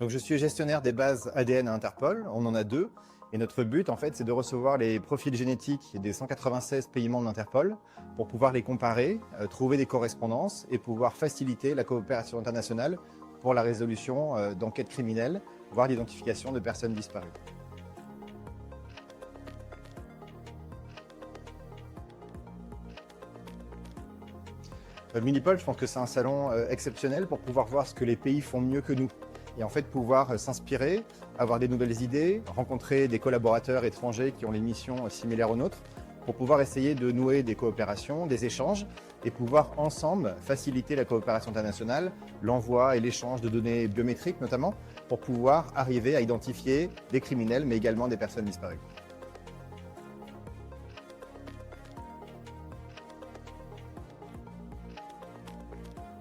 Donc, je suis gestionnaire des bases ADN à Interpol, on en a deux, et notre but en fait c'est de recevoir les profils génétiques des 196 pays membres d'Interpol pour pouvoir les comparer, trouver des correspondances et pouvoir faciliter la coopération internationale pour la résolution d'enquêtes criminelles, voire l'identification de personnes disparues. Milipol, je pense que c'est un salon exceptionnel pour pouvoir voir ce que les pays font mieux que nous. Et en fait, pouvoir s'inspirer, avoir des nouvelles idées, rencontrer des collaborateurs étrangers qui ont des missions similaires aux nôtres, pour pouvoir essayer de nouer des coopérations, des échanges, et pouvoir ensemble faciliter la coopération internationale, l'envoi et l'échange de données biométriques notamment, pour pouvoir arriver à identifier des criminels, mais également des personnes disparues.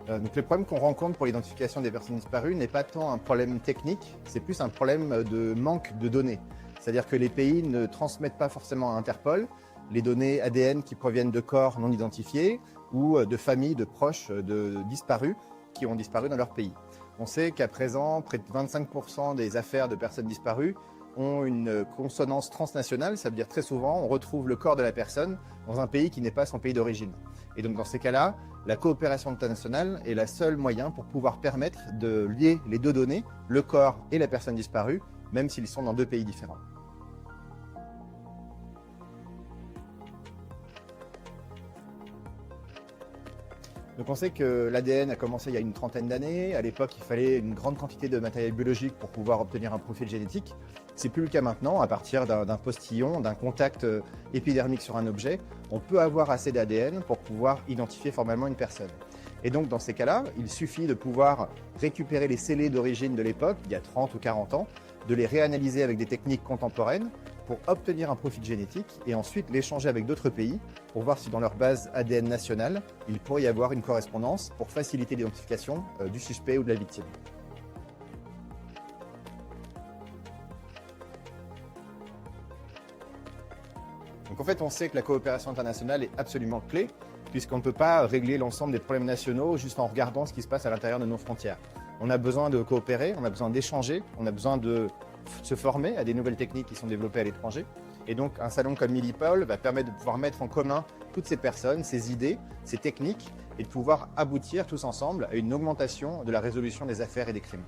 Donc le problème qu'on rencontre pour l'identification des personnes disparues n'est pas tant un problème technique, c'est plus un problème de manque de données. C'est-à-dire que les pays ne transmettent pas forcément à Interpol les données ADN qui proviennent de corps non identifiés ou de familles de proches de disparus qui ont disparu dans leur pays. On sait qu'à présent, près de 25% des affaires de personnes disparues ont une consonance transnationale, ça veut dire très souvent on retrouve le corps de la personne dans un pays qui n'est pas son pays d'origine. Et donc dans ces cas-là, la coopération internationale est le seul moyen pour pouvoir permettre de lier les deux données, le corps et la personne disparue, même s'ils sont dans deux pays différents. Donc on sait que l'ADN a commencé il y a une trentaine d'années. À l'époque, il fallait une grande quantité de matériel biologique pour pouvoir obtenir un profil génétique. C'est plus le cas maintenant. À partir d'un postillon, d'un contact épidermique sur un objet, on peut avoir assez d'ADN pour pouvoir identifier formellement une personne. Et donc dans ces cas-là, il suffit de pouvoir récupérer les scellés d'origine de l'époque, il y a 30 ou 40 ans, de les réanalyser avec des techniques contemporaines pour obtenir un profil génétique et ensuite l'échanger avec d'autres pays pour voir si dans leur base ADN nationale, il pourrait y avoir une correspondance pour faciliter l'identification du suspect ou de la victime. Donc en fait, on sait que la coopération internationale est absolument clé, puisqu'on ne peut pas régler l'ensemble des problèmes nationaux juste en regardant ce qui se passe à l'intérieur de nos frontières. On a besoin de coopérer, on a besoin d'échanger, on a besoin de se former à des nouvelles techniques qui sont développées à l'étranger. Et donc un salon comme Milipol va permettre de pouvoir mettre en commun toutes ces personnes, ces idées, ces techniques, et de pouvoir aboutir tous ensemble à une augmentation de la résolution des affaires et des crimes.